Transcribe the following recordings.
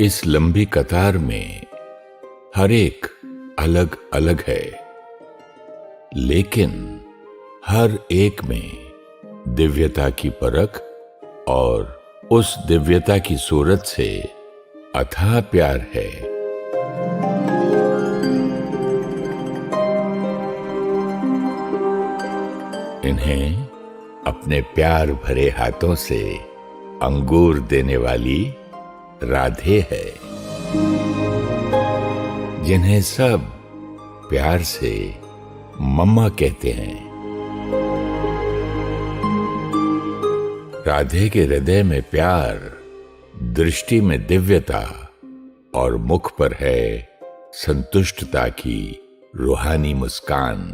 इस लंबी कतार में हर एक अलग अलग है, लेकिन हर एक में दिव्यता की परख और उस दिव्यता की सूरत से अथाह प्यार है। इन्हें अपने प्यार भरे हाथों से अंगूर देने वाली राधे है, जिन्हें सब प्यार से मम्मा कहते हैं। राधे के हृदय में प्यार, दृष्टि में दिव्यता और मुख पर है संतुष्टता की रूहानी मुस्कान।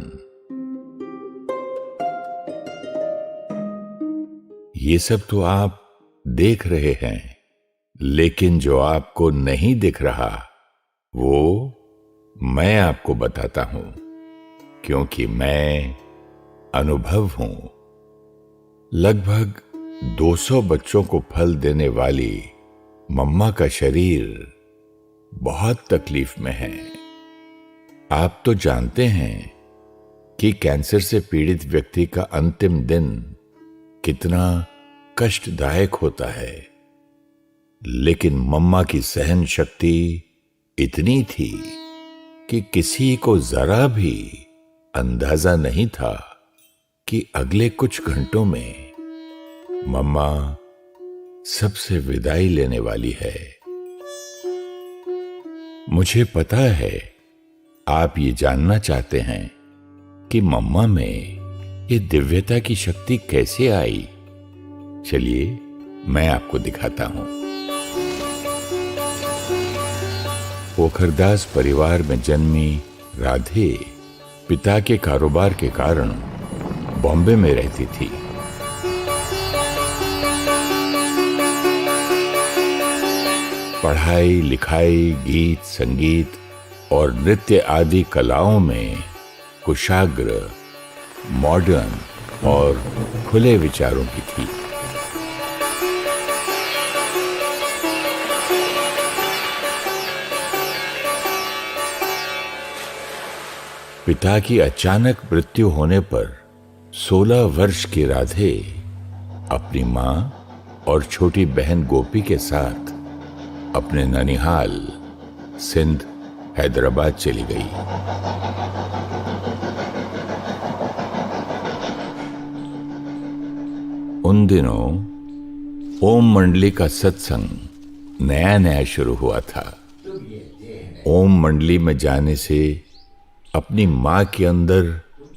ये सब तो आप देख रहे हैं, लेकिन जो आपको नहीं दिख रहा वो मैं आपको बताता हूं, क्योंकि मैं अनुभव हूं। लगभग 200 बच्चों को फल देने वाली मम्मा का शरीर बहुत तकलीफ में है। आप तो जानते हैं कि कैंसर से पीड़ित व्यक्ति का अंतिम दिन कितना कष्टदायक होता है, लेकिन मम्मा की सहन शक्ति इतनी थी कि किसी को जरा भी अंदाजा नहीं था कि अगले कुछ घंटों में मम्मा सबसे विदाई लेने वाली है। मुझे पता है आप ये जानना चाहते हैं कि मम्मा में ये दिव्यता की शक्ति कैसे आई। चलिए मैं आपको दिखाता हूं। पोखरदास परिवार में जन्मी राधे पिता के कारोबार के कारण बॉम्बे में रहती थी। पढ़ाई लिखाई, गीत संगीत और नृत्य आदि कलाओं में कुशाग्र, मॉडर्न और खुले विचारों की थी। पिता की अचानक मृत्यु होने पर 16 वर्ष की राधे अपनी मां और छोटी बहन गोपी के साथ अपने ननिहाल, सिंध, हैदराबाद चली गई। उन दिनों ओम मंडली का सत्संग नया नया शुरू हुआ था। ओम मंडली में जाने से अपनी मां के अंदर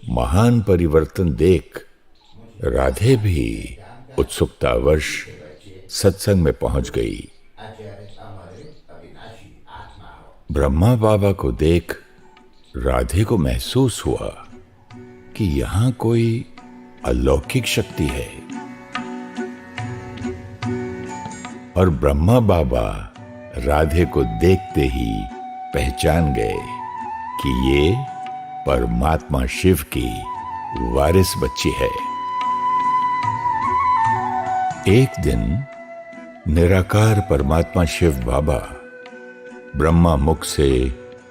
महान परिवर्तन देख राधे भी उत्सुकतावश सत्संग में पहुंच गई। ब्रह्मा बाबा को देख राधे को महसूस हुआ कि यहां कोई अलौकिक शक्ति है, और ब्रह्मा बाबा राधे को देखते ही पहचान गए कि ये परमात्मा शिव की वारिस बच्ची है। एक दिन निराकार परमात्मा शिव बाबा ब्रह्मा मुख से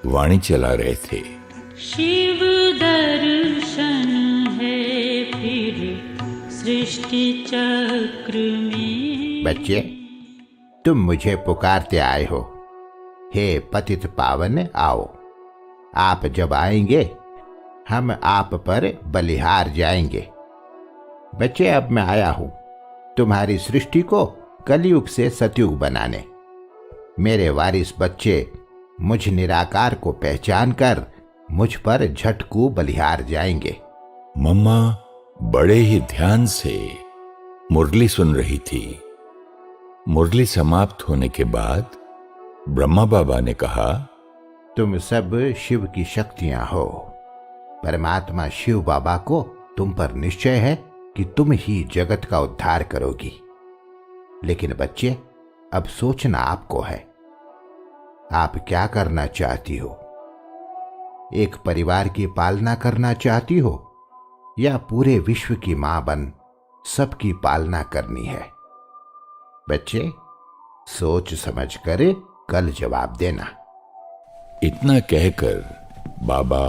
वाणी चला रहे थे। शिव दर्शन है फिर सृष्टि चक्र में। बच्चे, तुम मुझे पुकारते आए हो। हे पतित पावन, आओ। आप जब आएंगे हम आप पर बलिहार जाएंगे। बच्चे, अब मैं आया हूं तुम्हारी सृष्टि को कलयुग से सतयुग बनाने। मेरे वारिस बच्चे मुझ निराकार को पहचान कर मुझ पर झटकू बलिहार जाएंगे। मम्मा बड़े ही ध्यान से मुरली सुन रही थी। मुरली समाप्त होने के बाद ब्रह्मा बाबा ने कहा, तुम सब शिव की शक्तियां हो। परमात्मा शिव बाबा को तुम पर निश्चय है कि तुम ही जगत का उद्धार करोगी। लेकिन बच्चे, अब सोचना आपको है, आप क्या करना चाहती हो? एक परिवार की पालना करना चाहती हो या पूरे विश्व की मां बन सबकी पालना करनी है? बच्चे, सोच समझ कर कल जवाब देना। इतना कहकर बाबा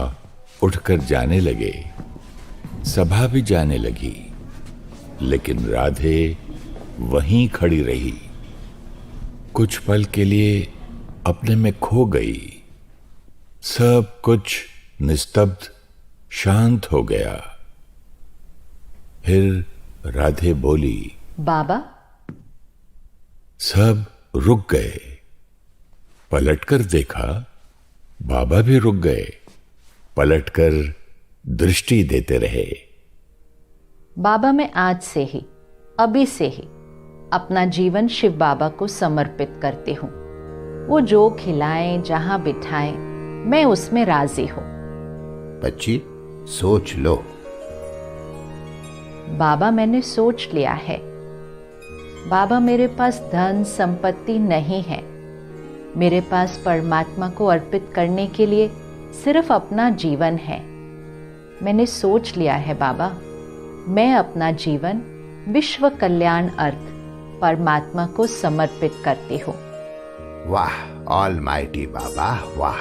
उठकर जाने लगे। सभा भी जाने लगी, लेकिन राधे वहीं खड़ी रही। कुछ पल के लिए अपने में खो गई। सब कुछ निस्तब्ध शांत हो गया। फिर राधे बोली, बाबा। सब रुक गए। पलटकर देखा, बाबा भी रुक गए। पलटकर दृष्टि देते रहे। बाबा, मैं आज से ही, अभी से ही अपना जीवन शिव बाबा को समर्पित करती हूँ। वो जो खिलाएं, जहां बिठाएं, मैं उसमें राजी हूँ। बच्ची, सोच लो। बाबा, मैंने सोच लिया है। बाबा, मेरे पास धन संपत्ति नहीं है। मेरे पास परमात्मा को अर्पित करने के लिए सिर्फ अपना जीवन है। मैंने सोच लिया है बाबा, मैं अपना जीवन विश्व कल्याण अर्थ परमात्मा को समर्पित करती हूँ। वाह ऑलमाइटी बाबा, वाह।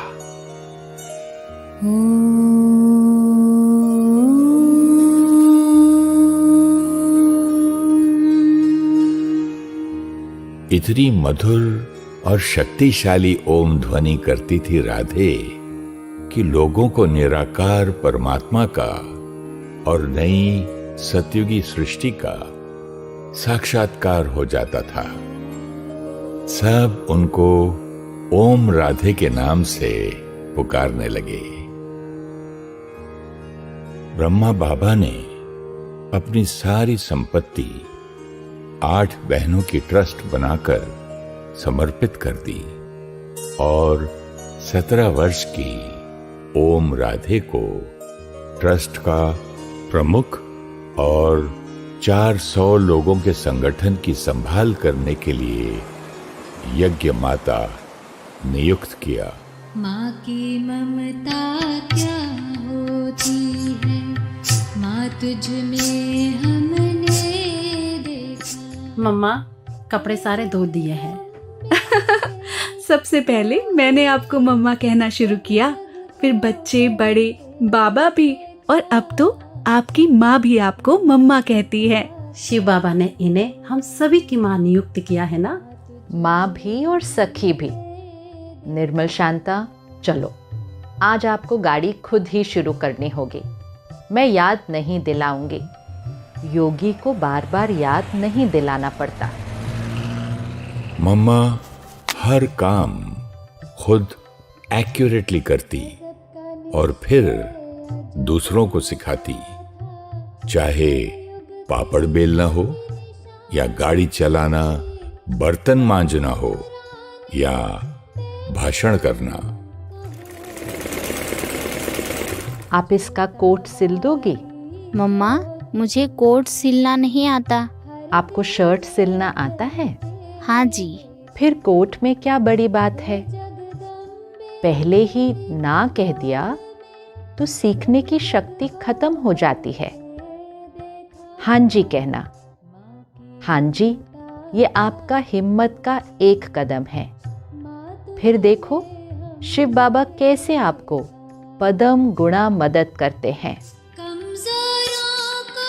इतनी मधुर और शक्तिशाली ओम ध्वनि करती थी राधे कि लोगों को निराकार परमात्मा का और नई सतयुगी सृष्टि का साक्षात्कार हो जाता था। सब उनको ओम राधे के नाम से पुकारने लगे। ब्रह्मा बाबा ने अपनी सारी संपत्ति 8 बहनों की ट्रस्ट बनाकर समर्पित कर दी और 17 वर्ष की ओम राधे को ट्रस्ट का प्रमुख और 400 लोगों के संगठन की संभाल करने के लिए यज्ञ माता नियुक्त किया। माँ की ममता क्या होती है, माँ तुझ में हमने देखा। मम्मा, कपड़े सारे धो दिए हैं। सबसे पहले मैंने आपको मम्मा कहना शुरू किया, फिर बच्चे, बड़े, बाबा भी, और अब तो आपकी माँ भी आपको मम्मा कहती है। शिव बाबा ने इन्हें हम सभी की माँ नियुक्त किया है ना। माँ भी और सखी भी। निर्मल शांता, चलो आज आपको गाड़ी खुद ही शुरू करनी होगी। मैं याद नहीं दिलाऊंगी। योगी को बार बार याद नहीं दिलाना पड़ता। मम्मा हर काम खुद एक्यूरेटली करती और फिर दूसरों को सिखाती। चाहे पापड़ बेलना हो या गाड़ी चलाना, बर्तन मांजना हो या भाषण करना। आप इसका कोट सिल दोगी? मम्मा, मुझे कोट सिलना नहीं आता। आपको शर्ट सिलना आता है? हाँ जी। फिर कोट में क्या बड़ी बात है? पहले ही ना कह दिया तो सीखने की शक्ति खत्म हो जाती है। हाँ जी कहना। हाँ जी, ये आपका हिम्मत का एक कदम है। फिर देखो शिव बाबा कैसे आपको पदम गुणा मदद करते हैं। कमजोरों को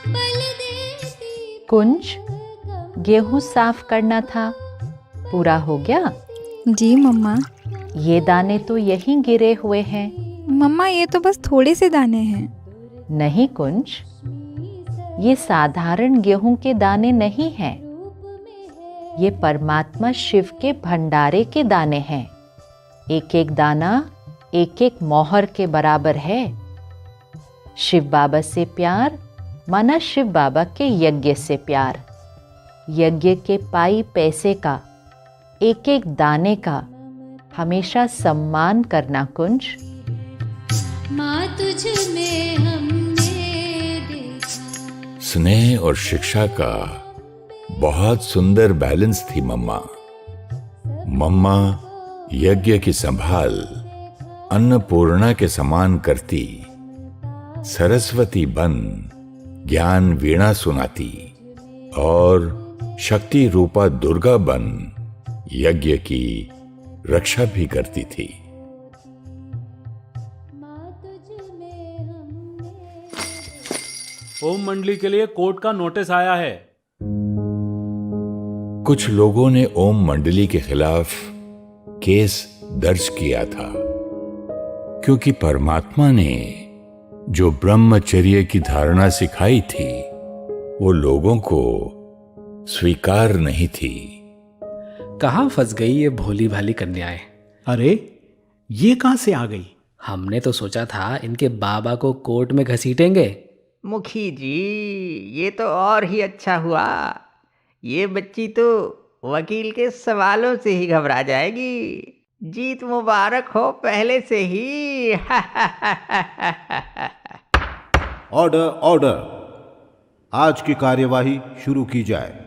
बल देती। कुंज, गेहूं साफ करना था, पूरा हो गया? जी मम्मा। ये दाने तो यहीं गिरे हुए हैं। मम्मा, ये तो बस थोड़े से दाने हैं। नहीं कुंज, ये साधारण गेहूं के दाने नहीं हैं। ये परमात्मा शिव के भंडारे के दाने हैं। एक एक दाना एक एक मोहर के बराबर है। शिव बाबा से प्यार माना शिव बाबा के यज्ञ से प्यार। यज्ञ के पाई पैसे का, एक एक दाने का हमेशा सम्मान करना कुंज। माँ तुझ में हमने देखा। स्नेह और शिक्षा का बहुत सुंदर बैलेंस थी मम्मा। मम्मा यज्ञ की संभाल अन्नपूर्णा के समान करती, सरस्वती बन ज्ञान वीणा सुनाती और शक्ति रूपा दुर्गा बन यज्ञ की रक्षा भी करती थी। ओम मंडली के लिए कोर्ट का नोटिस आया है। कुछ लोगों ने ओम मंडली के खिलाफ केस दर्ज किया था, क्योंकि परमात्मा ने जो ब्रह्मचर्य की धारणा सिखाई थी वो लोगों को स्वीकार नहीं थी। कहाँ फंस गई ये भोली भाली कन्याएं। अरे ये कहां से आ गई? हमने तो सोचा था इनके बाबा को कोर्ट में घसीटेंगे। मुखी जी, ये तो और ही अच्छा हुआ। ये बच्ची तो वकील के सवालों से ही घबरा जाएगी। जीत मुबारक हो पहले से ही। ऑर्डर ऑर्डर, आज की कार्यवाही शुरू की जाए।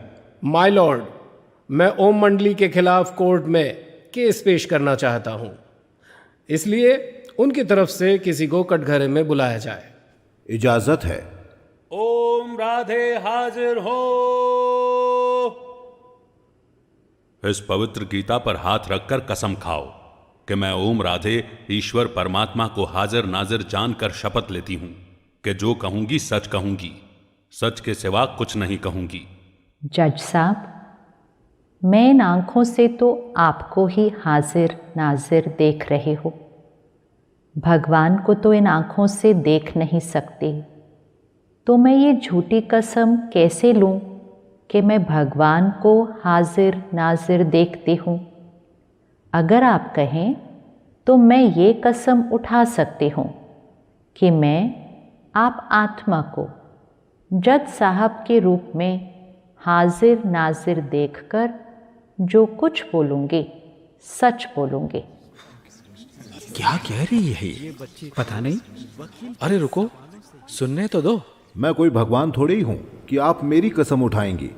माय लॉर्ड, मैं ओम मंडली के खिलाफ कोर्ट में केस पेश करना चाहता हूं, इसलिए उनकी तरफ से किसी को कटघरे में बुलाया जाए। इजाजत है। ओम राधे हाजिर हो। इस पवित्र गीता पर हाथ रखकर कसम खाओ कि मैं ओम राधे ईश्वर परमात्मा को हाजिर नाजिर जानकर शपथ लेती हूं कि जो कहूंगी सच कहूंगी, सच के सिवा कुछ नहीं कहूंगी। जज साहब, मैं इन आंखों से तो आपको ही हाजिर नाजिर देख रहे हो, भगवान को तो इन आंखों से देख नहीं सकती, तो मैं ये झूठी कसम कैसे लूं कि मैं भगवान को हाजिर नाजिर देखती हूँ। अगर आप कहें तो मैं ये कसम उठा सकती हूँ कि मैं आप आत्मा को जज साहब के रूप में हाजिर नाजिर देखकर जो कुछ बोलूँगी सच बोलूँगी। क्या कह रही है ये? पता नहीं। अरे रुको, सुनने तो दो। मैं कोई भगवान थोड़ी ही हूं कि आप मेरी कसम उठाएंगी।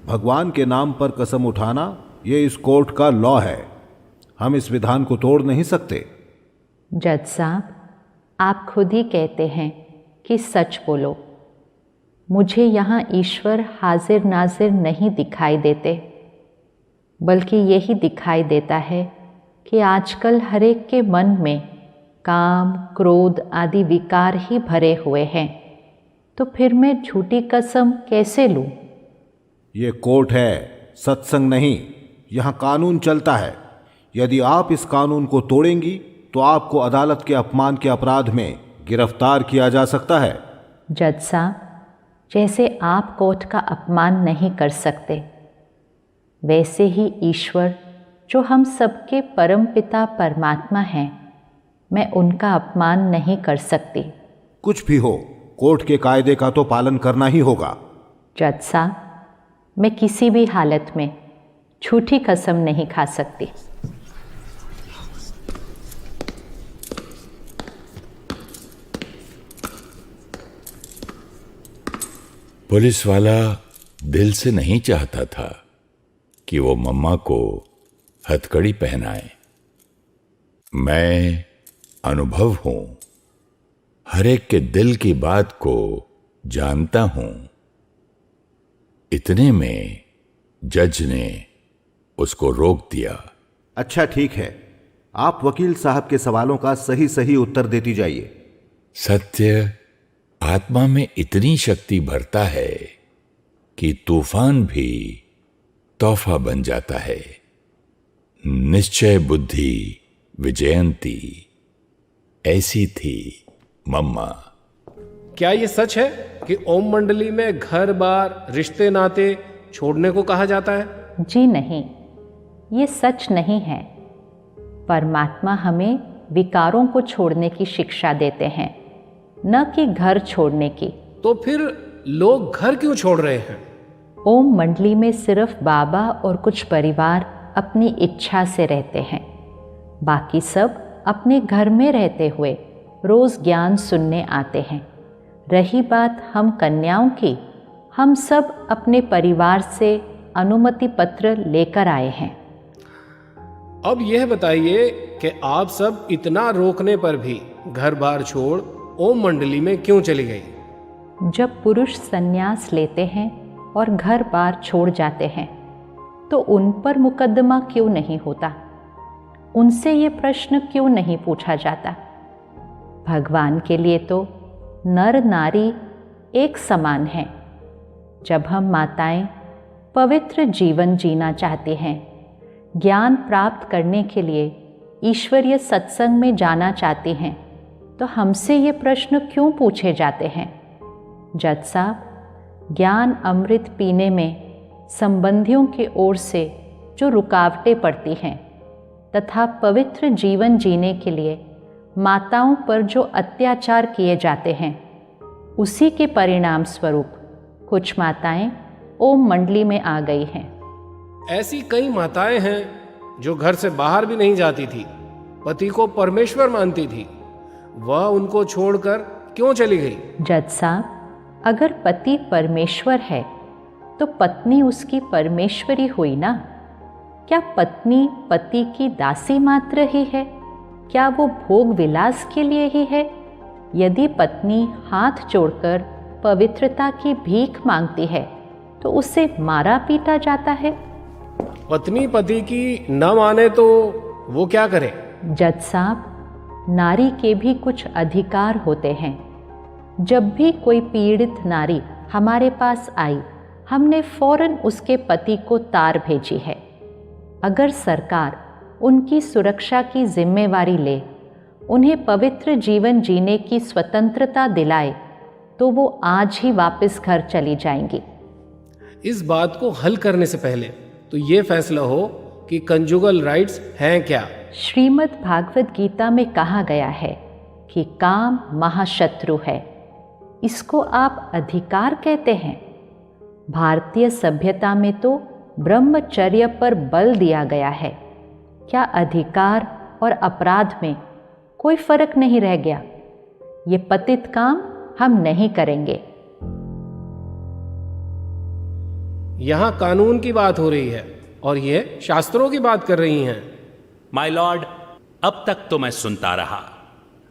भगवान के नाम पर कसम उठाना ये इस कोर्ट का लॉ है। हम इस विधान को तोड़ नहीं सकते। जज साहब, आप खुद ही कहते हैं कि सच बोलो। मुझे यहाँ ईश्वर हाजिर नाजिर नहीं दिखाई देते, बल्कि यही दिखाई देता है कि आजकल हर एक के मन में काम, क्रोध आदि विकार ही भरे हुए हैं। तो फिर मैं झूठी कसम कैसे लूं? ये कोर्ट है, सत्संग नहीं। यहाँ कानून चलता है। यदि आप इस कानून को तोड़ेंगी तो आपको अदालत के अपमान के अपराध में गिरफ्तार किया जा सकता है। जज साहब, जैसे आप कोर्ट का अपमान नहीं कर सकते, वैसे ही ईश्वर जो हम सबके परम पिता परमात्मा हैं, मैं उनका अपमान नहीं कर सकती। कुछ भी हो, कोर्ट के कायदे का तो पालन करना ही होगा। जज साहब, मैं किसी भी हालत में झूठी कसम नहीं खा सकती। पुलिस वाला दिल से नहीं चाहता था कि वो मम्मा को हथकड़ी पहनाए। मैं अनुभव हूं, हर एक के दिल की बात को जानता हूं। इतने में जज ने उसको रोक दिया। अच्छा ठीक है, आप वकील साहब के सवालों का सही सही उत्तर देती जाइए। सत्य आत्मा में इतनी शक्ति भरता है कि तूफान भी तोहफा बन जाता है। निश्चय बुद्धि विजयंती, ऐसी थी मम्मा। क्या ये सच है कि ओम मंडली में घर बार रिश्ते नाते छोड़ने को कहा जाता है? जी नहीं, ये सच नहीं है। परमात्मा हमें विकारों को छोड़ने की शिक्षा देते हैं, न कि घर छोड़ने की। तो फिर लोग घर क्यों छोड़ रहे हैं? ओम मंडली में सिर्फ बाबा और कुछ परिवार अपनी इच्छा से रहते हैं। बाकी सब अपने घर में रहते हुए रोज ज्ञान सुनने आते हैं। रही बात हम कन्याओं की, हम सब अपने परिवार से अनुमति पत्र लेकर आए हैं। अब यह बताइए कि आप सब इतना रोकने पर भी घर बार छोड़ ओम मंडली में क्यों चली गई? जब पुरुष संन्यास लेते हैं और घर बार छोड़ जाते हैं तो उन पर मुकदमा क्यों नहीं होता? उनसे ये प्रश्न क्यों नहीं पूछा जाता? भगवान के लिए तो नर नारी एक समान हैं। जब हम माताएं पवित्र जीवन जीना चाहते हैं, ज्ञान प्राप्त करने के लिए ईश्वरीय सत्संग में जाना चाहते हैं, तो हमसे ये प्रश्न क्यों पूछे जाते हैं? जज साहब, ज्ञान अमृत पीने में संबंधियों की ओर से जो रुकावटें पड़ती हैं तथा पवित्र जीवन जीने के लिए माताओं पर जो अत्याचार किए जाते हैं, उसी के परिणाम स्वरूप कुछ माताएं ओम मंडली में आ गई हैं। ऐसी कई माताएं हैं जो घर से बाहर भी नहीं जाती थी, पति को परमेश्वर मानती थी। वह उनको छोड़कर क्यों चली गई? जज साहब, अगर पति परमेश्वर है तो पत्नी उसकी परमेश्वरी हुई ना। क्या पत्नी पति की दासी मात्र ही है? क्या वो भोग विलास के लिए ही है? यदि पत्नी हाथ जोड़कर पवित्रता की भीख मांगती है तो उसे मारा पीटा जाता है। पत्नी पति की न माने तो वो क्या करे? जज साहब, नारी के भी कुछ अधिकार होते हैं। जब भी कोई पीड़ित नारी हमारे पास आई, हमने फौरन उसके पति को तार भेजी है। अगर सरकार उनकी सुरक्षा की जिम्मेवारी ले, उन्हें पवित्र जीवन जीने की स्वतंत्रता दिलाए, तो वो आज ही वापस घर चली जाएंगी। इस बात को हल करने से पहले तो ये फैसला हो कि कंजुगल राइट्स हैं क्या। श्रीमद् भागवत गीता में कहा गया है कि काम महाशत्रु है। इसको आप अधिकार कहते हैं? भारतीय सभ्यता में तो ब्रह्मचर्य पर बल दिया गया है। क्या अधिकार और अपराध में कोई फर्क नहीं रह गया? ये पतित काम हम नहीं करेंगे। यहाँ कानून की बात हो रही है और ये शास्त्रों की बात कर रही हैं। माय लॉर्ड, अब तक तो मैं सुनता रहा,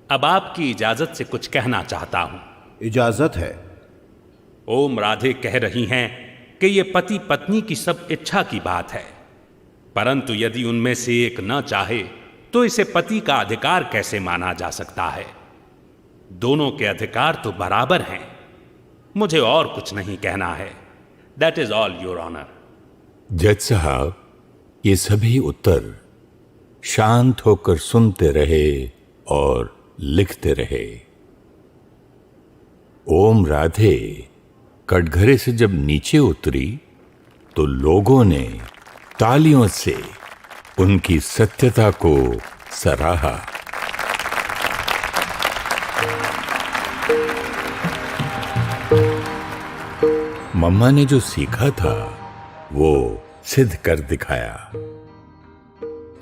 अब आपकी इजाजत से कुछ कहना चाहता हूं। इजाजत है। ओम राधे कह रही हैं कि ये पति पत्नी की सब इच्छा की बात है, परंतु यदि उनमें से एक न चाहे तो इसे पति का अधिकार कैसे माना जा सकता है? दोनों के अधिकार तो बराबर हैं। मुझे और कुछ नहीं कहना है। That is all your honour. जज साहब, ये सभी उत्तर शांत होकर सुनते रहे और लिखते रहे। ओम राधे कटघरे से जब नीचे उतरी तो लोगों ने तालियों से उनकी सत्यता को सराहा। मम्मा ने जो सीखा था वो सिद्ध कर दिखाया।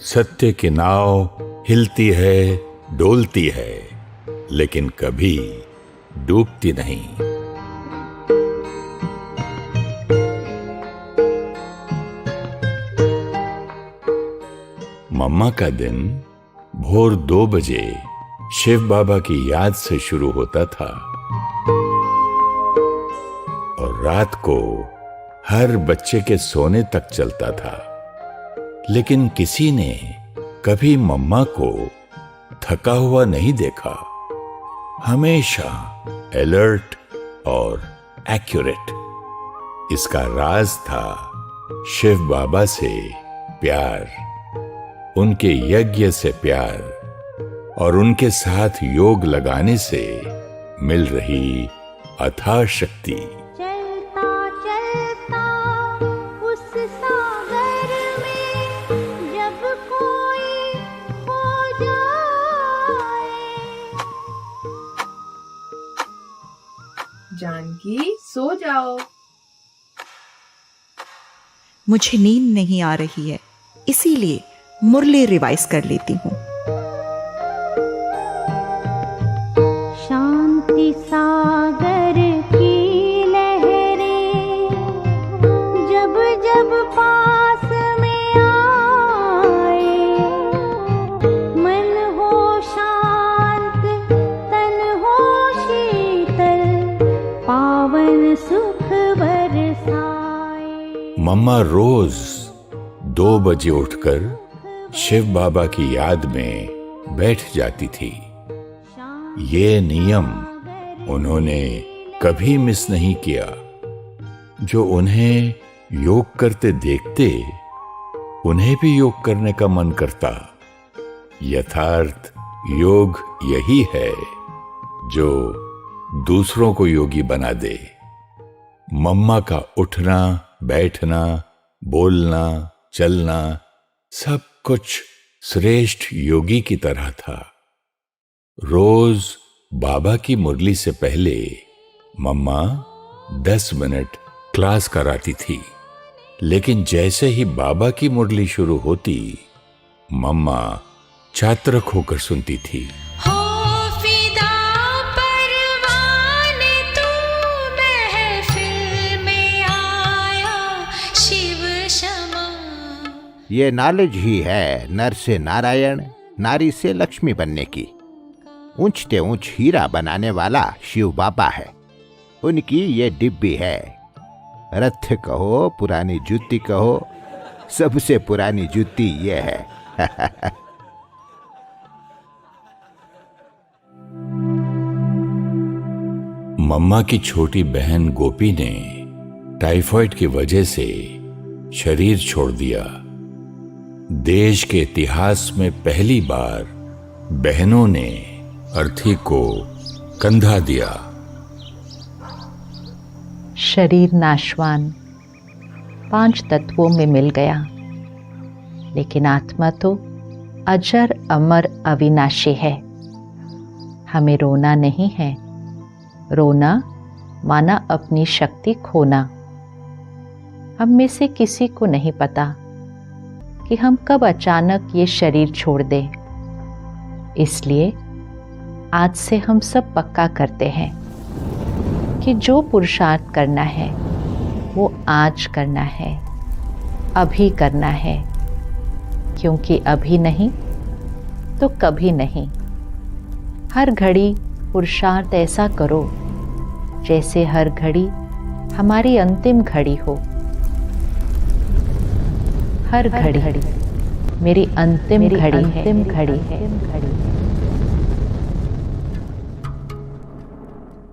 सत्य की नाव हिलती है, डोलती है, लेकिन कभी डूबती नहीं। मम्मा का दिन भोर 2 बजे शिव बाबा की याद से शुरू होता था और रात को हर बच्चे के सोने तक चलता था। लेकिन किसी ने कभी मम्मा को थका हुआ नहीं देखा। हमेशा अलर्ट और एक्यूरेट। इसका राज था शिव बाबा से प्यार, उनके यज्ञ से प्यार और उनके साथ योग लगाने से मिल रही अथाह शक्ति। चलता चलता उस सागर में जब कोई खो जाए। जानकी, सो जाओ। मुझे नींद नहीं आ रही है, इसीलिए मुरली रिवाइज कर लेती हूँ। शांति सागर की लहरें जब जब पास में आए, मन हो शांत तन हो शीतल, पावन सुख बरसाए। मम्मा रोज 2 बजे उठकर शिव बाबा की याद में बैठ जाती थी। ये नियम उन्होंने कभी मिस नहीं किया। जो उन्हें योग करते देखते उन्हें भी योग करने का मन करता। यथार्थ योग यही है जो दूसरों को योगी बना दे। मम्मा का उठना, बैठना, बोलना, चलना सब कुछ श्रेष्ठ योगी की तरह था। रोज बाबा की मुरली से पहले मम्मा 10 मिनट क्लास कराती थी, लेकिन जैसे ही बाबा की मुरली शुरू होती, मम्मा चातरक होकर सुनती थी। ये नॉलेज ही है नर से नारायण, नारी से लक्ष्मी बनने की। ऊंचते ऊंच हीरा बनाने वाला शिव बाबा है। उनकी ये डिब्बी है। रथ कहो, पुरानी जूती कहो, सबसे पुरानी जूती ये है। मम्मा की छोटी बहन गोपी ने टाइफाइड की वजह से शरीर छोड़ दिया। देश के इतिहास में पहली बार बहनों ने अर्थी को कंधा दिया। शरीर नाशवान 5 तत्वों में मिल गया, लेकिन आत्मा तो अजर अमर अविनाशी है। हमें रोना नहीं है। रोना माना अपनी शक्ति खोना। हम में से किसी को नहीं पता कि हम कब अचानक ये शरीर छोड़ दें। इसलिए आज से हम सब पक्का करते हैं कि जो पुरुषार्थ करना है वो आज करना है, अभी करना है, क्योंकि अभी नहीं तो कभी नहीं। हर घड़ी पुरुषार्थ ऐसा करो जैसे हर घड़ी हमारी अंतिम घड़ी हो। हर घड़ी मेरी अंतिम घड़ी है।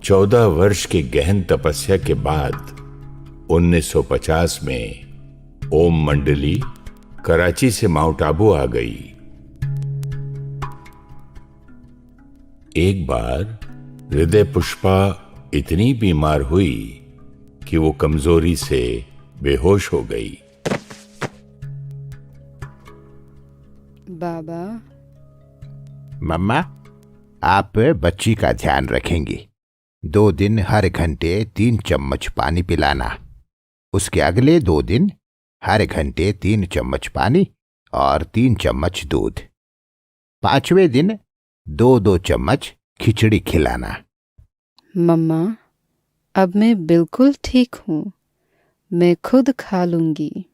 14 वर्ष की गहन तपस्या के बाद 1950 में ओम मंडली कराची से माउंट आबू आ गई। एक बार हृदय पुष्पा इतनी बीमार हुई कि वो कमजोरी से बेहोश हो गई। बाबा। मम्मा, आप बच्ची का ध्यान रखेंगी। 2 दिन हर घंटे 3 चम्मच पानी पिलाना। उसके अगले 2 दिन हर घंटे 3 चम्मच पानी और 3 चम्मच दूध। 5वें दिन 2-2 चम्मच खिचड़ी खिलाना। मम्मा, अब मैं बिल्कुल ठीक हूँ। मैं खुद खा लूंगी।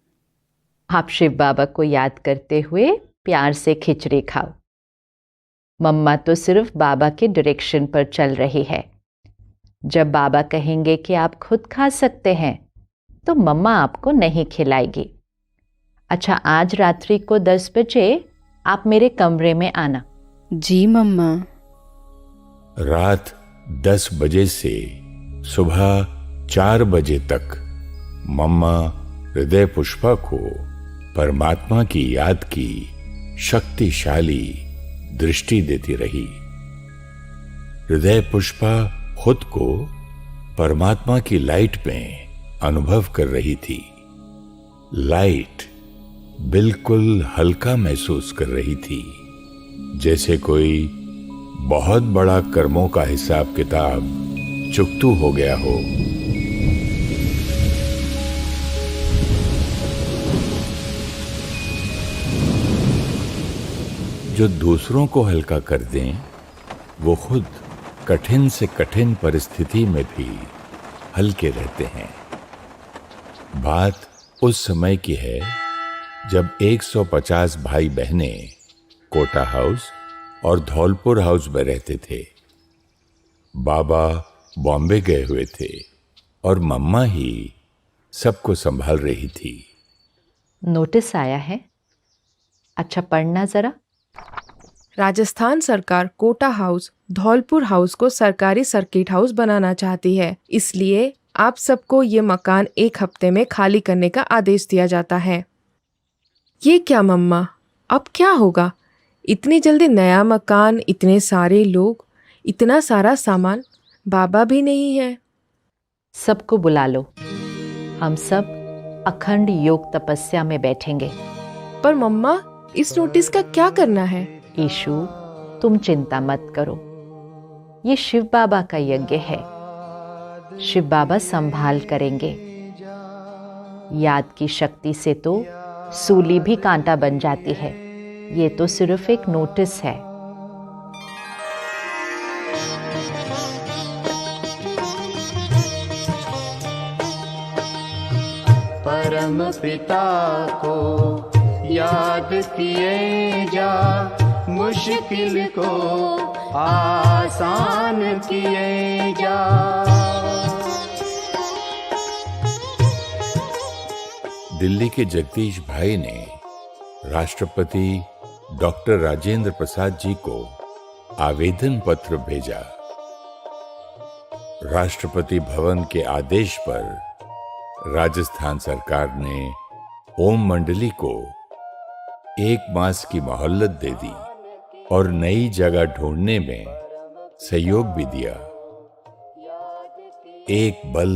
आप शिव बाबा को याद करते हुए प्यार से खिचड़ी खाओ। मम्मा तो सिर्फ बाबा के डायरेक्शन पर चल रही है। जब बाबा कहेंगे कि आप खुद खा सकते हैं, तो मम्मा आपको नहीं खिलाएगी। अच्छा, आज रात्रि को 10 बजे आप मेरे कमरे में आना। जी मम्मा। रात 10 बजे से सुबह 4 बजे तक मम्मा हृदय पुष्पा को परमात्मा की याद की शक्तिशाली दृष्टि देती रही। हृदय पुष्पा खुद को परमात्मा की लाइट में अनुभव कर रही थी। लाइट बिल्कुल हल्का महसूस कर रही थी, जैसे कोई बहुत बड़ा कर्मों का हिसाब किताब चुकतू हो गया हो। जो दूसरों को हल्का कर दें, वो खुद कठिन से कठिन परिस्थिति में भी हल्के रहते हैं। बात उस समय की है जब 150 भाई बहनें कोटा हाउस और धौलपुर हाउस में रहते थे। बाबा बॉम्बे गए हुए थे और मम्मा ही सबको संभाल रही थी। नोटिस आया है, अच्छा पढ़ना जरा। राजस्थान सरकार कोटा हाउस, धौलपुर हाउस को सरकारी सर्किट हाउस बनाना चाहती है, इसलिए आप सबको ये मकान 1 हफ्ते में खाली करने का आदेश दिया जाता है। ये क्या मम्मा, अब क्या होगा? इतनी जल्दी नया मकान, इतने सारे लोग, इतना सारा सामान, बाबा भी नहीं है। सबको बुला लो, हम सब अखंड योग तपस्या में बैठेंगे। पर मम्मा, इस नोटिस का क्या करना है? ईशु, तुम चिंता मत करो, ये शिव बाबा का यज्ञ है, शिव बाबा संभाल करेंगे। याद की शक्ति से तो सूली भी कांटा बन जाती है, ये तो सिर्फ एक नोटिस है। परम पिता को याद किए जा, मुश्किल को आसान किए जा। दिल्ली के जगदीश भाई ने राष्ट्रपति डॉक्टर राजेंद्र प्रसाद जी को आवेदन पत्र भेजा। राष्ट्रपति भवन के आदेश पर राजस्थान सरकार ने ओम मंडली को 1 मास की मोहलत दे दी और नई जगह ढूंढने में सहयोग भी दिया। एक बल,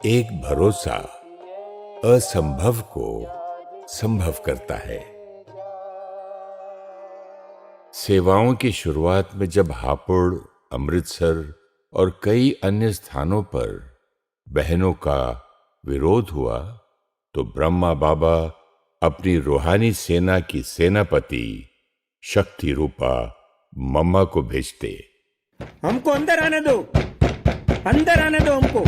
एक भरोसा असंभव को संभव करता है। सेवाओं की शुरुआत में जब हापुड़, अमृतसर और कई अन्य स्थानों पर बहनों का विरोध हुआ तो ब्रह्मा बाबा अपनी रूहानी सेना की सेनापति शक्ति रूपा मम्मा को भेजते। हमको अंदर आने दो, अंदर आने दो हमको।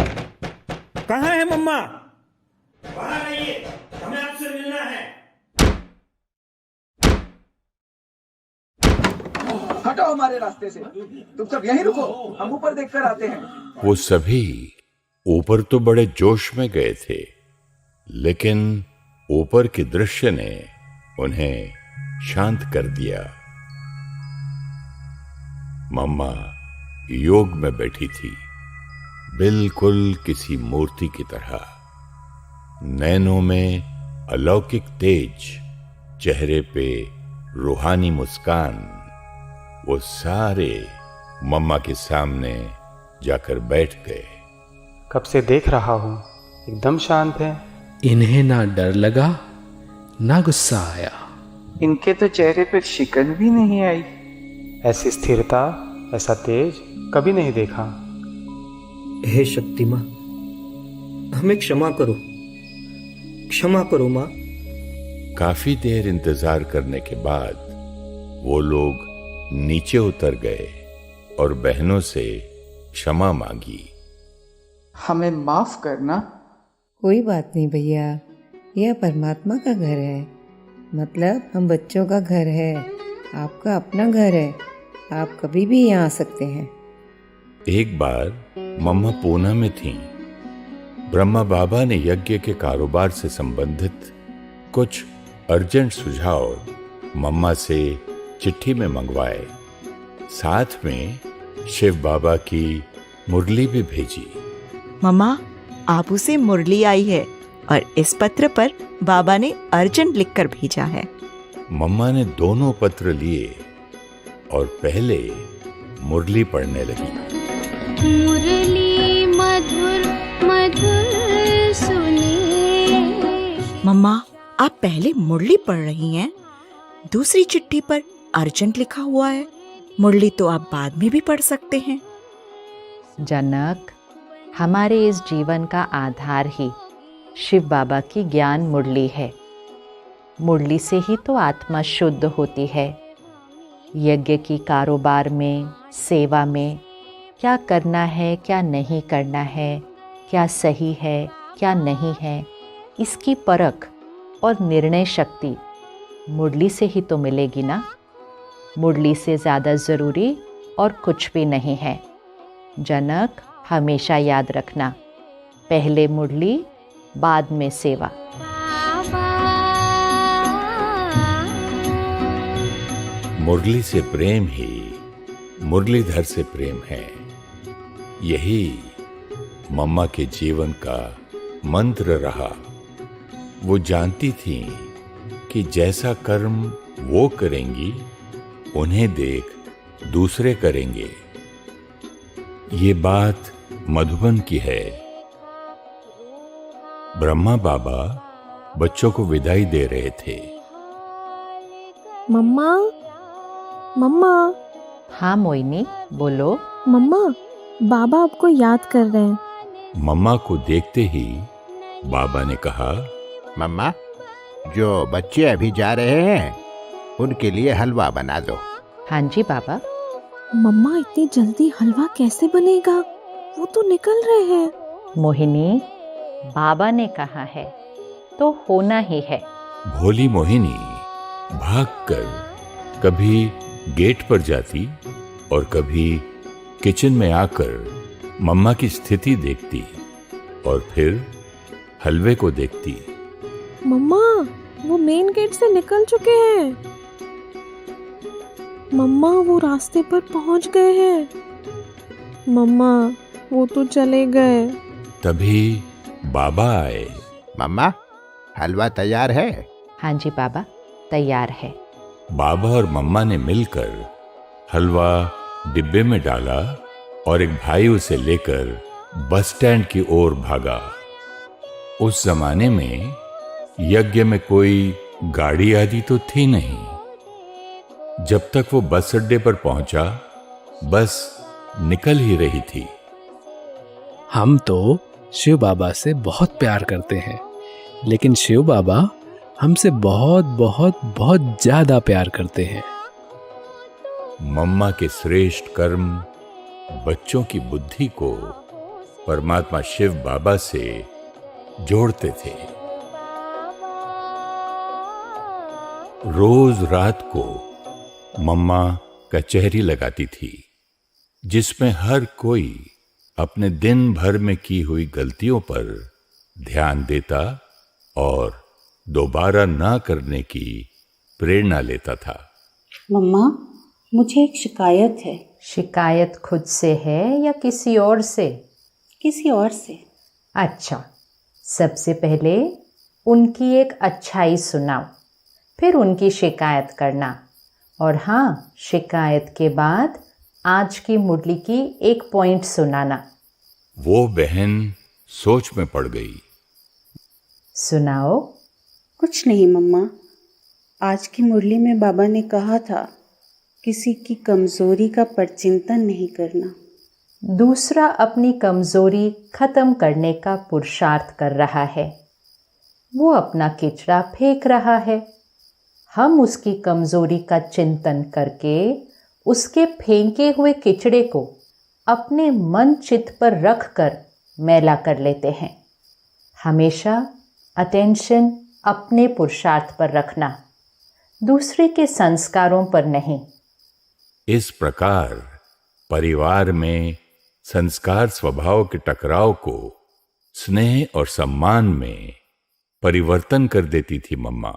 कहाँ है मम्मा? बाहर आइए, हमें आपसे मिलना है। हटो हमारे रास्ते से, तुम सब यहीं रुको, हम ऊपर देखकर आते हैं। वो सभी ऊपर तो बड़े जोश में गए थे, लेकिन ऊपर के दृश्य ने उन्हें शांत कर दिया। मम्मा योग में बैठी थी, बिल्कुल किसी मूर्ति की तरह। नैनों में अलौकिक तेज, चेहरे पे रूहानी मुस्कान। वो सारे मम्मा के सामने जाकर बैठ गए। कब से देख रहा हूं, एकदम शांत है। इन्हें ना डर लगा ना गुस्सा आया। इनके तो चेहरे पर शिकन भी नहीं आई। ऐसी स्थिरता, ऐसा तेज कभी नहीं देखा। हे शक्ति माँ, हमें क्षमा करो, क्षमा करो माँ। काफी देर इंतजार करने के बाद वो लोग नीचे उतर गए और बहनों से क्षमा मांगी। हमें माफ करना। कोई बात नहीं भैया, यह परमात्मा का घर है, मतलब हम बच्चों का घर है, आपका अपना घर है, आप कभी भी यहाँ आ सकते हैं। एक बार मम्मा पूना में थीं। ब्रह्मा बाबा ने यज्ञ के कारोबार से संबंधित कुछ अर्जेंट सुझाव मम्मा से चिट्ठी में मंगवाए। साथ में शिव बाबा की मुरली भी भेजी। मम्मा, आप उसे मुरली आई है और इस पत्र पर बाबा ने अर्जेंट लिखकर भेजा है। मम्मा ने दोनों पत्र लिए और पहले मुरली पढ़ने लगी। मुरली मधुर मधुर सुने। मम्मा, आप पहले मुरली पढ़ रही हैं, दूसरी चिट्ठी पर अर्जेंट लिखा हुआ है। मुरली तो आप बाद में भी पढ़ सकते हैं। जनक, हमारे इस जीवन का आधार ही शिव बाबा की ज्ञान मुरली है। मुरली से ही तो आत्मा शुद्ध होती है। यज्ञ की कारोबार में, सेवा में क्या करना है, क्या नहीं करना है, क्या सही है, क्या नहीं है, इसकी परख और निर्णय शक्ति मुरली से ही तो मिलेगी ना। मुरली से ज़्यादा ज़रूरी और कुछ भी नहीं है। जनक, हमेशा याद रखना, पहले मुरली बाद में सेवा। मुरली से प्रेम ही मुरलीधर से प्रेम है। यही मम्मा के जीवन का मंत्र रहा। वो जानती थी कि जैसा कर्म वो करेंगी, उन्हें देख दूसरे करेंगे। ये बात मधुबन की है। ब्रह्मा बाबा बच्चों को विदाई दे रहे थे। मम्मा, मम्मा। हाँ मोइनी, बोलो। मम्मा, बाबा आपको याद कर रहे हैं। मम्मा को देखते ही बाबा ने कहा, मम्मा, जो बच्चे अभी जा रहे हैं उनके लिए हलवा बना दो। हाँ जी बाबा। मम्मा, इतनी जल्दी हलवा कैसे बनेगा? वो तो निकल रहे हैं। मोहिनी, बाबा ने कहा है तो होना ही है। भोली मोहिनी भागकर कभी गेट पर जाती और कभी किचन में आकर मम्मा की स्थिति देखती और फिर हलवे को देखती। मम्मा, वो मेन गेट से निकल चुके हैं। मम्मा, वो रास्ते पर पहुंच गए हैं। मम्मा, वो तो चले गए। तभी बाबा आए। मम्मा, हलवा तैयार है? हाँ जी बाबा, तैयार है। बाबा और मम्मा ने मिलकर हलवा डिब्बे में डाला और एक भाई उसे लेकर बस स्टैंड की ओर भागा। उस जमाने में यज्ञ में कोई गाड़ी आदि तो थी नहीं। जब तक वो बस अड्डे पर पहुंचा, बस निकल ही रही थी। हम तो शिव बाबा से बहुत प्यार करते हैं, लेकिन शिव बाबा हमसे बहुत बहुत बहुत ज्यादा प्यार करते हैं। मम्मा के श्रेष्ठ कर्म बच्चों की बुद्धि को परमात्मा शिव बाबा से जोड़ते थे। रोज रात को मम्मा कचहरी लगाती थी, जिसमें हर कोई अपने दिन भर में की हुई गलतियों पर ध्यान देता और दोबारा ना करने की प्रेरणा लेता था। मम्मा, मुझे एक शिकायत है। शिकायत खुद से है या किसी और से? किसी और से। अच्छा, सबसे पहले उनकी एक अच्छाई सुनाओ, फिर उनकी शिकायत करना। और हाँ, शिकायत के बाद आज की मुरली की एक पॉइंट सुनाना। वो बहन सोच में पड़ गई। सुनाओ। कुछ नहीं मम्मा, आज की मुरली में बाबा ने कहा था किसी की कमजोरी का परचिंतन नहीं करना। दूसरा अपनी कमजोरी खत्म करने का पुरुषार्थ कर रहा है। वो अपना किचड़ा फेंक रहा है। हम उसकी कमजोरी का चिंतन करके उसके फेंके हुए किचड़े को अपने मन चित्त पर रख कर मैला कर लेते हैं। हमेशा अटेंशन अपने पुरुषार्थ पर रखना, दूसरे के संस्कारों पर नहीं। इस प्रकार परिवार में संस्कार स्वभाव के टकराव को स्नेह और सम्मान में परिवर्तन कर देती थी मम्मा।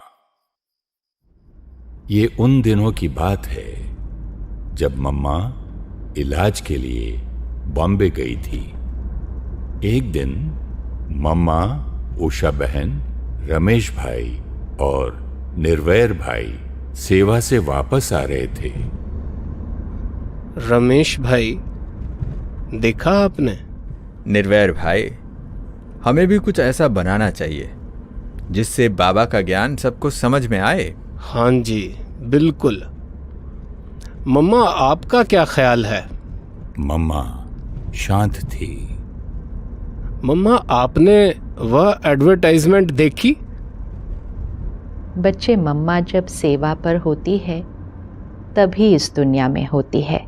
ये उन दिनों की बात है जब मम्मा इलाज के लिए बॉम्बे गई थी। एक दिन मम्मा, उषा बहन, रमेश भाई और निर्वैर भाई सेवा से वापस आ रहे थे। रमेश भाई, देखा आपने? निर्वैर भाई, हमें भी कुछ ऐसा बनाना चाहिए जिससे बाबा का ज्ञान सबको समझ में आए। हाँ जी, बिल्कुल। मम्मा, आपका क्या ख्याल है? मम्मा शांत थी। मम्मा, आपने वह एडवर्टाइजमेंट देखी? बच्चे, मम्मा जब सेवा पर होती है तभी इस दुनिया में होती है।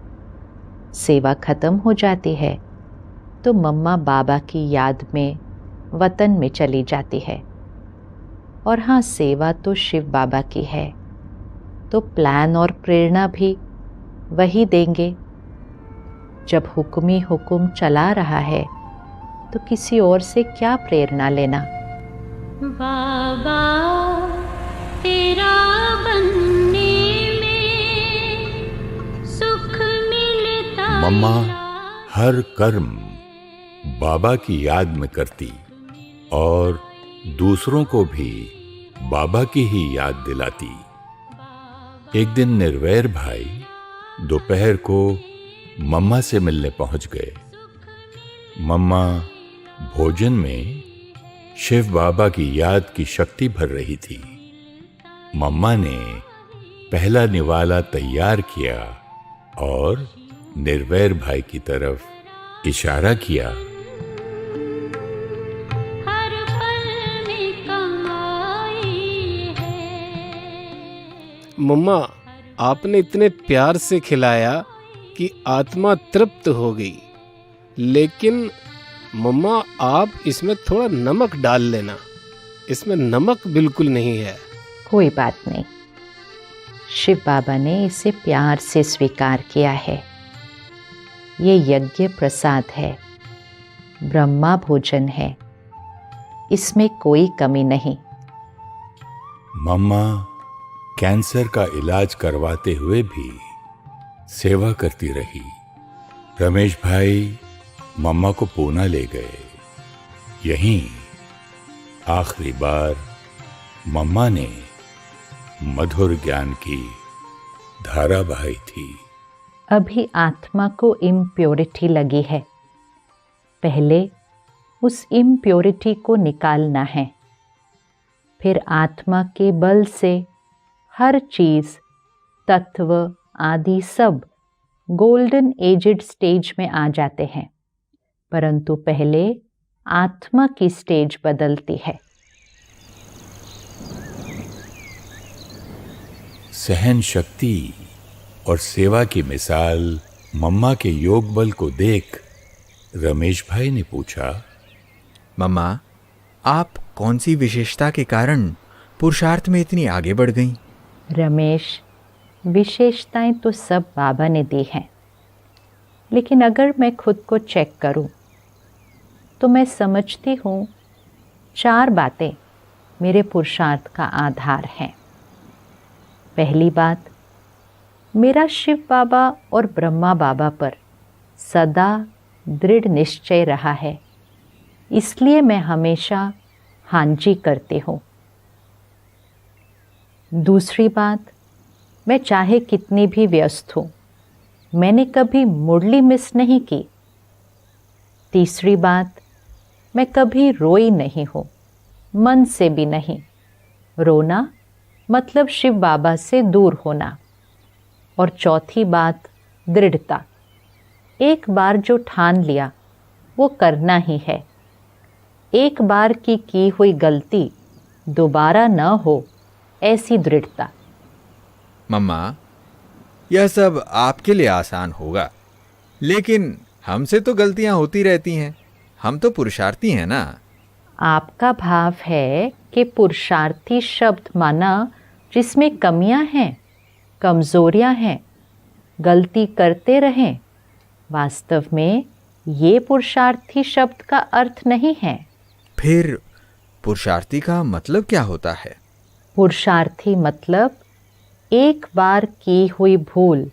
सेवा खत्म हो जाती है तो मम्मा बाबा की याद में वतन में चली जाती है। और हाँ, सेवा तो शिव बाबा की है, तो प्लान और प्रेरणा भी वही देंगे। जब हुक्म ही हुक्म चला रहा है तो किसी और से क्या प्रेरणा लेना। बाबा तेरा बनने में मम्मा हर कर्म बाबा की याद में करती और दूसरों को भी बाबा की ही याद दिलाती। एक दिन निर्वैर भाई दोपहर को मम्मा से मिलने पहुंच गए। मम्मा भोजन में शिव बाबा की याद की शक्ति भर रही थी। मम्मा ने पहला निवाला तैयार किया और निर्वैर भाई की तरफ इशारा किया। हर पल में कमाई है। मम्मा आपने इतने प्यार से खिलाया कि आत्मा तृप्त हो गई, लेकिन मम्मा आप इसमें थोड़ा नमक डाल लेना, इसमें नमक बिल्कुल नहीं है। कोई बात नहीं, शिव बाबा ने इसे प्यार से स्वीकार किया है। ये यज्ञ प्रसाद है, ब्रह्मा भोजन है, इसमें कोई कमी नहीं। मम्मा कैंसर का इलाज करवाते हुए भी सेवा करती रही। रमेश भाई मम्मा को पूना ले गए। यहीं आखिरी बार मम्मा ने मधुर ज्ञान की धारा बहाई थी। अभी आत्मा को इम्प्योरिटी लगी है, पहले उस इम्प्योरिटी को निकालना है। फिर आत्मा के बल से हर चीज, तत्व आदि सब गोल्डन एजेड स्टेज में आ जाते हैं, परंतु पहले आत्मा की स्टेज बदलती है। सहन शक्ति और सेवा की मिसाल मम्मा के योग बल को देख रमेश भाई ने पूछा, मम्मा आप कौन सी विशेषता के कारण पुरुषार्थ में इतनी आगे बढ़ गईं? रमेश, विशेषताएं तो सब बाबा ने दी हैं, लेकिन अगर मैं खुद को चेक करूं तो मैं समझती हूँ 4 बातें मेरे पुरुषार्थ का आधार हैं। पहली बात, मेरा शिव बाबा और ब्रह्मा बाबा पर सदा दृढ़ निश्चय रहा है, इसलिए मैं हमेशा हाँ जी करती हूँ। दूसरी बात, मैं चाहे कितनी भी व्यस्त हूँ, मैंने कभी मुरली मिस नहीं की। तीसरी बात, मैं कभी रोई नहीं हूँ, मन से भी नहीं। रोना मतलब शिव बाबा से दूर होना। और चौथी बात, दृढ़ता। एक बार जो ठान लिया वो करना ही है। एक बार की हुई गलती दोबारा न हो, ऐसी दृढ़ता। मम्मा यह सब आपके लिए आसान होगा, लेकिन हमसे तो गलतियां होती रहती हैं। हम तो पुरुषार्थी हैं ना। आपका भाव है कि पुरुषार्थी शब्द माना जिसमें कमियां हैं, कमजोरियां हैं, गलती करते रहें। वास्तव में ये पुरुषार्थी शब्द का अर्थ नहीं है। फिर पुरुषार्थी का मतलब क्या होता है? पुरुषार्थी मतलब एक बार की हुई भूल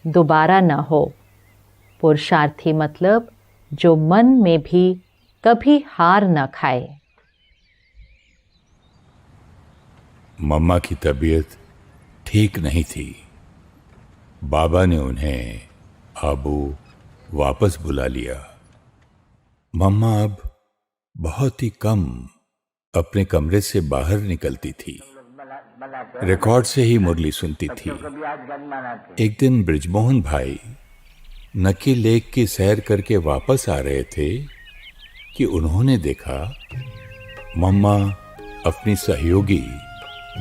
दोबारा न हो। पुरुषार्थी मतलब जो मन में भी कभी हार न खाए। मम्मा की तबीयत ठीक नहीं थी। बाबा ने उन्हें आबू वापस बुला लिया। मम्मा अब बहुत ही कम अपने कमरे से बाहर निकलती थी। रिकॉर्ड से ही मुरली सुनती थी। एक दिन ब्रिजमोहन भाई नकी लेक की सैर करके वापस आ रहे थे कि उन्होंने देखा मम्मा अपनी सहयोगी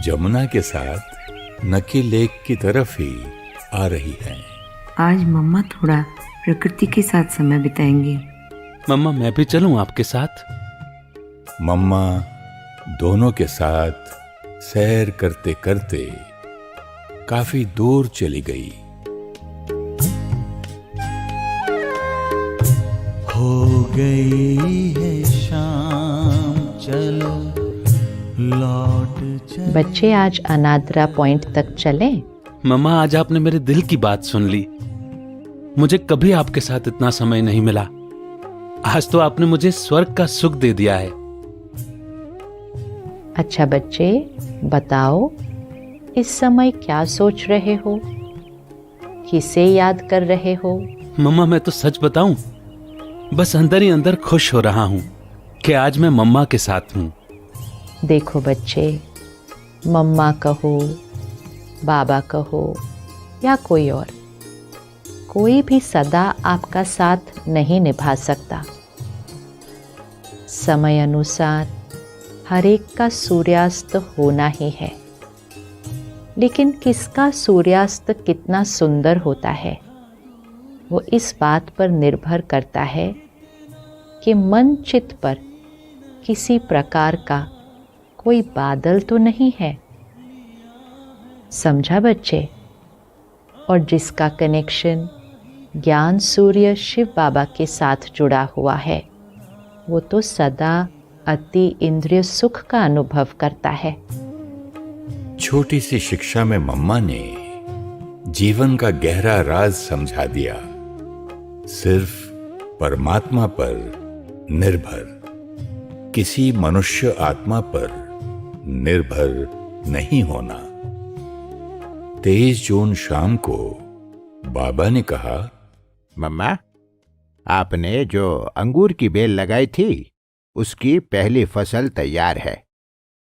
जमुना के साथ नकी लेक की तरफ ही आ रही हैं। आज मम्मा थोड़ा प्रकृति के साथ समय बिताएंगे। मम्मा मैं भी चलूं आपके साथ? मम्मा दोनों के साथ सैर करते करते काफी दूर चली गई। हो गई है शाम, चलो लौट चले। बच्चे आज अनाद्रा पॉइंट तक चलें? मम्मा आज आपने मेरे दिल की बात सुन ली। मुझे कभी आपके साथ इतना समय नहीं मिला। आज तो आपने मुझे स्वर्ग का सुख दे दिया है। अच्छा बच्चे, बताओ इस समय क्या सोच रहे हो? किसे याद कर रहे हो? मम्मा, मैं तो सच बताऊं, बस अंदर ही अंदर खुश हो रहा हूं कि आज मैं मम्मा के साथ हूं। देखो बच्चे, मम्मा कहो, बाबा कहो या कोई और, कोई भी सदा आपका साथ नहीं निभा सकता। समय अनुसार हर एक का सूर्यास्त होना ही है, लेकिन किसका सूर्यास्त कितना सुंदर होता है वो इस बात पर निर्भर करता है कि मन चित्त पर किसी प्रकार का कोई बादल तो नहीं है। समझा बच्चे? और जिसका कनेक्शन ज्ञान सूर्य शिव बाबा के साथ जुड़ा हुआ है, वो तो सदा अति इंद्रिय सुख का अनुभव करता है। छोटी सी शिक्षा में मम्मा ने जीवन का गहरा राज समझा दिया। सिर्फ परमात्मा पर निर्भर, किसी मनुष्य आत्मा पर निर्भर नहीं होना। 23 जून शाम को बाबा ने कहा, मम्मा, आपने जो अंगूर की बेल लगाई थी उसकी पहली फसल तैयार है।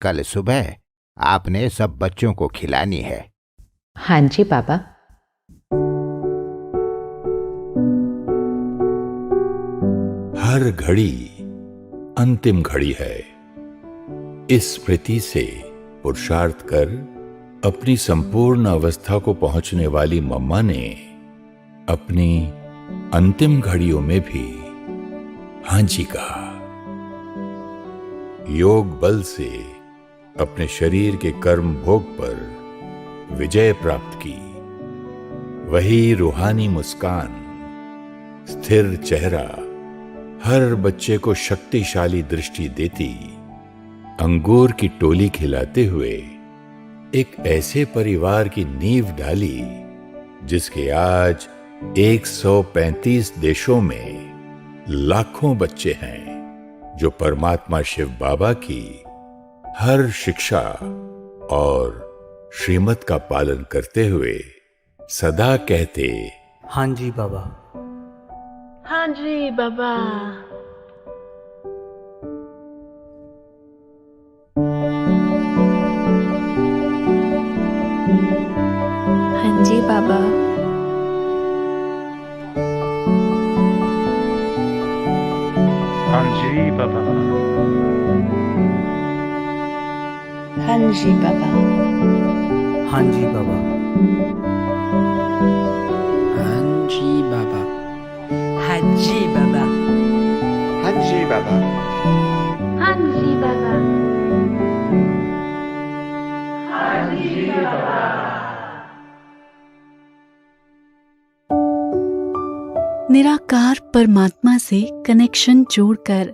कल सुबह आपने सब बच्चों को खिलानी है। हाँ जी बाबा। हर घड़ी अंतिम घड़ी है। इस स्मृति से पुरुषार्थ कर अपनी संपूर्ण अवस्था को पहुंचने वाली मम्मा ने अपनी अंतिम घड़ियों में भी हाँ जी कहा। योग बल से अपने शरीर के कर्म भोग पर विजय प्राप्त की। वही रूहानी मुस्कान, स्थिर चेहरा हर बच्चे को शक्तिशाली दृष्टि देती, अंगूर की टोली खिलाते हुए एक ऐसे परिवार की नींव डाली जिसके आज 135 देशों में लाखों बच्चे हैं जो परमात्मा शिव बाबा की हर शिक्षा और श्रीमत का पालन करते हुए सदा कहते, हाँ जी बाबा। हाँ जी बाबा। हाँ जी बाबा। हाँ जी बाबा। हाँ जी बाबा। हाँ जी बाबा। हाँ जी बाबा। हाँ जी बाबा। हाँ जी बाबा। हाँ जी बाबा। हाँ जी बाबा। निराकार परमात्मा से कनेक्शन जोड़कर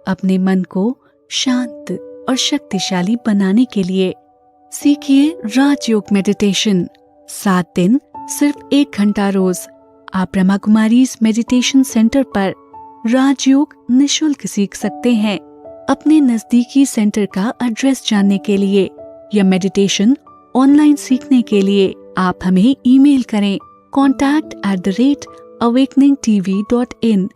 अपने मन को शांत और शक्तिशाली बनाने के लिए सीखिए राजयोग मेडिटेशन। 7 दिन सिर्फ 1 घंटा रोज आप ब्रह्मा कुमारीज मेडिटेशन सेंटर पर राजयोग निशुल्क सीख सकते हैं। अपने नजदीकी सेंटर का एड्रेस जानने के लिए या मेडिटेशन ऑनलाइन सीखने के लिए आप हमें ईमेल करें contact@awakeningtv.in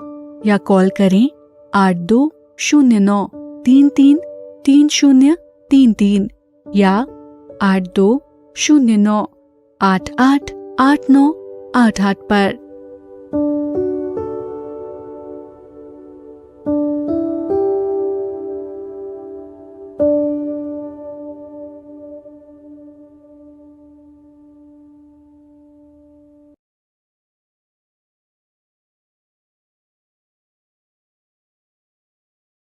या कॉल करें 8209333033 या 8209888988 पर।